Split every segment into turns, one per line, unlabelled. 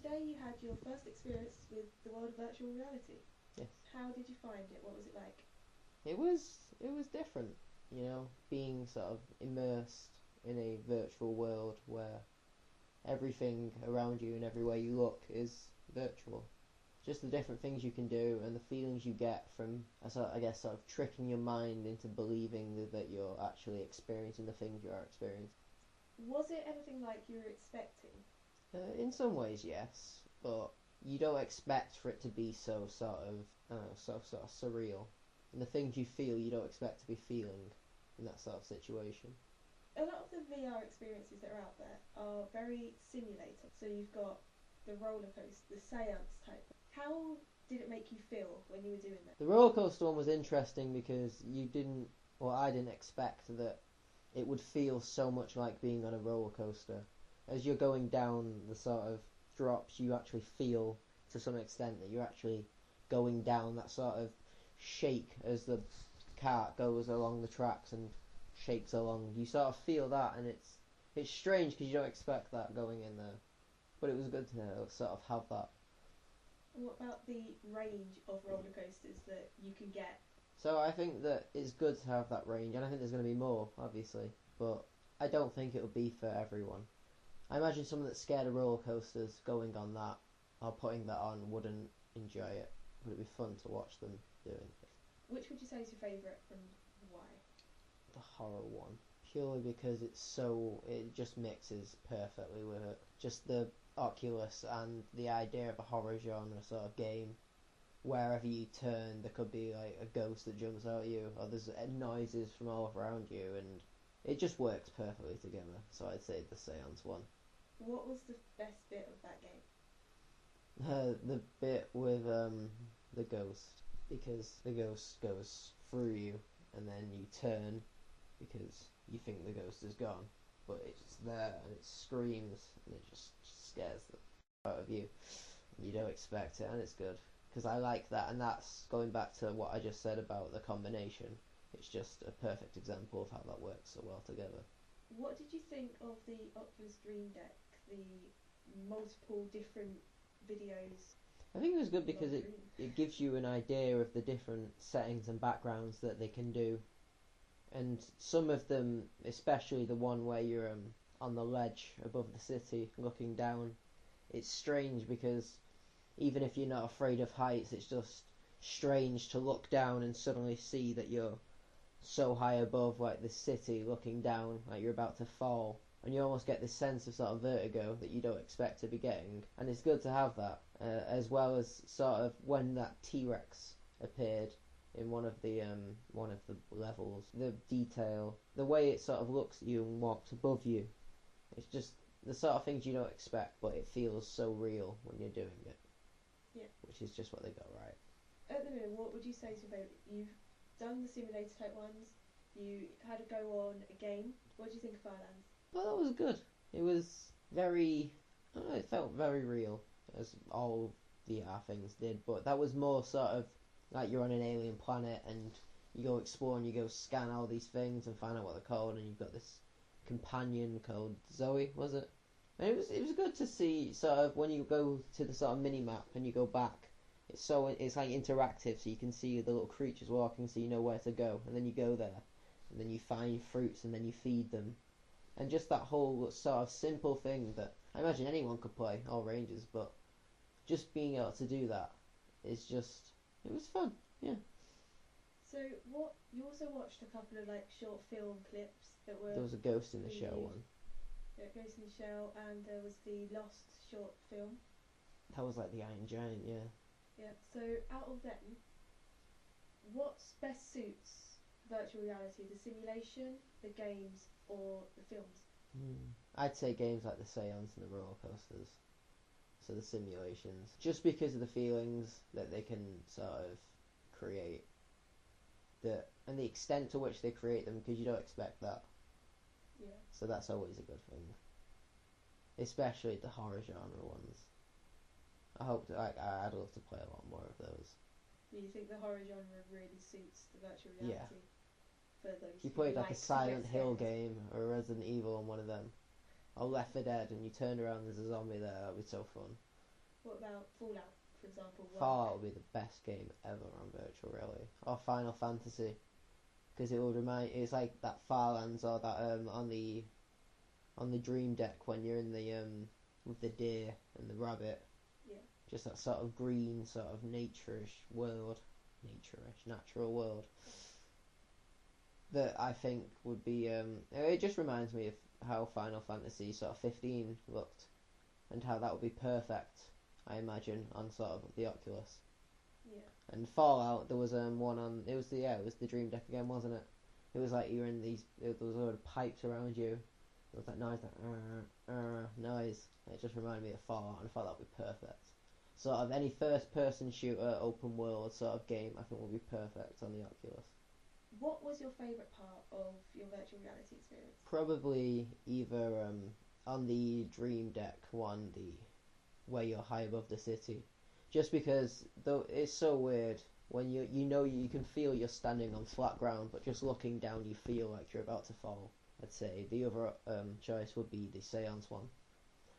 today you had your first experience with the world of virtual reality.
Yes.
How did you find it? What was it like?
It was different, being sort of immersed in a virtual world where everything around you and everywhere you look is virtual. Just the different things you can do and the feelings you get from, I guess, sort of tricking your mind into believing that you're actually experiencing the things you are experiencing.
Was it anything like you were expecting?
In some ways, yes, but you don't expect for it to be so sort of, so sort of surreal. And the things you feel, you don't expect to be feeling in that sort of situation.
A lot of the VR experiences that are out there are very simulated. So you've got the roller coaster, the seance type. How did it make you feel when you were doing that?
The roller coaster one was interesting because I didn't expect that it would feel so much like being on a roller coaster. As you're going down the sort of drops, you actually feel to some extent that you're actually going down that sort of shake as the cart goes along the tracks and shakes along. You sort of feel that, and it's strange because you don't expect that going in there. But it was good to sort of have that.
What about the range of roller coasters that you can get?
So I think that it's good to have that range, and I think there's going to be more, obviously, but I don't think it'll be for everyone. I imagine someone that's scared of roller coasters going on that or putting that on wouldn't enjoy it, but it'd be fun to watch them doing it.
Which would you say is your favourite and why?
The horror one, purely because it just mixes perfectly with it. Just the Oculus and the idea of a horror genre sort of game. Wherever you turn, there could be like a ghost that jumps out at you, or there's noises from all around you, and it just works perfectly together. So I'd say the Seance one.
What was the best bit of that game?
The bit with the ghost, because the ghost goes through you, and then you turn because you think the ghost is gone, but it's there and it screams and it just scares the out of you. You don't expect it, and it's good because I like that, and that's going back to what I just said about the combination. It's just a perfect example of how that works so well together.
What did you think of the Oculus Dream Deck? The multiple different videos.
I think it was good because it gives you an idea of the different settings and backgrounds that they can do, and some of them, especially the one where you're on the ledge above the city looking down, it's strange because even if you're not afraid of heights, it's just strange to look down and suddenly see that you're so high above like the city looking down like you're about to fall, and you almost get this sense of sort of vertigo that you don't expect to be getting, and it's good to have that, as well as sort of when that T-Rex appeared in one of the levels, the detail, the way it sort of looks at you and walks above you, it's just the sort of things you don't expect, but it feels so real when you're doing it.
Yeah.
Which is just what they got right.
At the minute, what would you say is your favourite? You've done the simulator type ones. You had to go on a game. What do you think of Firelands?
Well, that was good. It was very, I don't know, it felt very real, as all VR things did, but that was more sort of like you're on an alien planet and you go explore and you go scan all these things and find out what they're called, and you've got this companion called Zoe, was it? And it was good to see sort of when you go to the sort of mini map and you go back. It's like interactive, so you can see the little creatures walking, so you know where to go, and then you go there, and then you find fruits, and then you feed them, and just that whole sort of simple thing that I imagine anyone could play, all ranges, but just being able to do that is just, it was fun, yeah.
So what you also watched a couple of like short film clips that were.
There was a Ghost in the
reviewed.
Shell one.
Yeah, Ghost in the Shell, and there was the Lost short film.
That was like the Iron Giant, yeah.
Yeah. So out of them, what best suits virtual reality? The simulation, the games, or the films?
I'd say games like the Seance and the roller coasters. So the simulations, just because of the feelings that they can sort of create, and the extent to which they create them, because you don't expect that.
Yeah.
So that's always a good thing, especially the horror genre ones. I'd love to play a lot more of those.
Do you think the horror genre really suits the virtual reality?
Yeah.
For those
If you played like a Silent Hill
scared.
game or a Resident Evil on one of them, or Left 4 Dead, and you turned around and there's a zombie there, that'd be so fun.
What about Fallout, for example? Why?
Fallout would be the best game ever on virtual reality, or Final Fantasy, because it would remind. It's like that Farlands or that on the Dream Deck when you're in the with the deer and the rabbit.
Yeah.
Just that sort of green, sort of natural world. That I think would be. It just reminds me of how Final Fantasy sort of 15 looked, and how that would be perfect. I imagine on sort of the Oculus.
Yeah.
And Fallout, there was one on. It was the Dream Deck again, wasn't it? It was like you were in these. There was a lot of pipes around you. There was that noise, noise. It just reminded me of Fallout, and I thought that would be perfect. Sort of any first-person shooter, open world sort of game, I think would be perfect on the Oculus.
What was your favourite part of your virtual reality experience?
Probably either on the Dream Deck one, where you're high above the city, just because though it's so weird when you can feel you're standing on flat ground, but just looking down you feel like you're about to fall. I'd say the other choice would be the Seance one,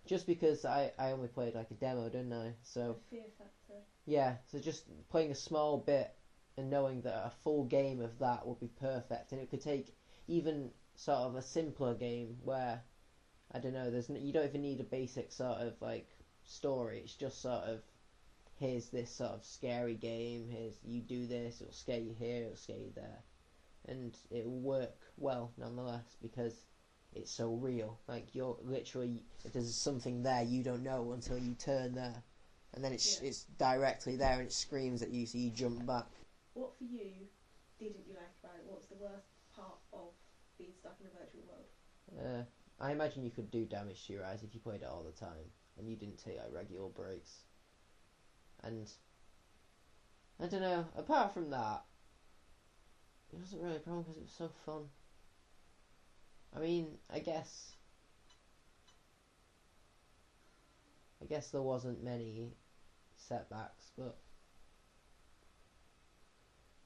just because I only played like a demo, didn't I? So
the fear factor.
Yeah, so just playing a small bit and knowing that a full game of that would be perfect, and it could take even sort of a simpler game where I don't know, you don't even need a basic sort of like story. It's just sort of here's this sort of scary game. Here's you do this, it'll scare you here, it'll scare you there, and it will work well nonetheless because it's so real. Like you're literally, if there's something there, you don't know until you turn there, and then it's directly there and it screams at you, so you jump back.
What for you didn't you like about it? What was the worst part of being stuck in a virtual world?
I imagine you could do damage to your eyes if you played it all the time and you didn't take like regular breaks. And I don't know. Apart from that, it wasn't really a problem because it was so fun. I mean, I guess there wasn't many setbacks, but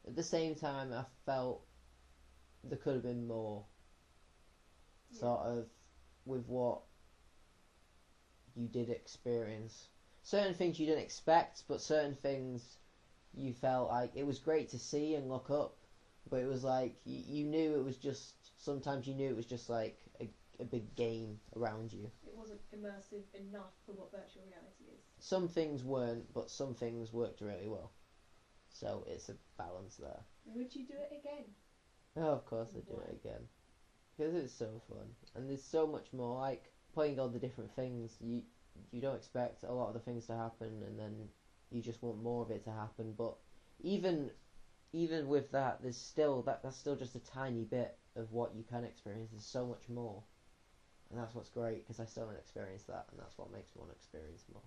at the same time, I felt there could have been more. Sort of with what you did experience. Certain things you didn't expect, but certain things you felt like it was great to see and look up, but it was like you knew it was just, sometimes you knew it was just like a big game around you.
It wasn't immersive enough for what virtual reality is.
Some things weren't, but some things worked really well. So it's a balance there.
Would you do it again?
Oh, of course I'd do it again. Because it's so fun. And there's so much more, like playing all the different things. You don't expect a lot of the things to happen, and then you just want more of it to happen. But even with that, there's still that's still just a tiny bit of what you can experience. There's so much more, and that's what's great because I still haven't experienced that, and that's what makes me want to experience more.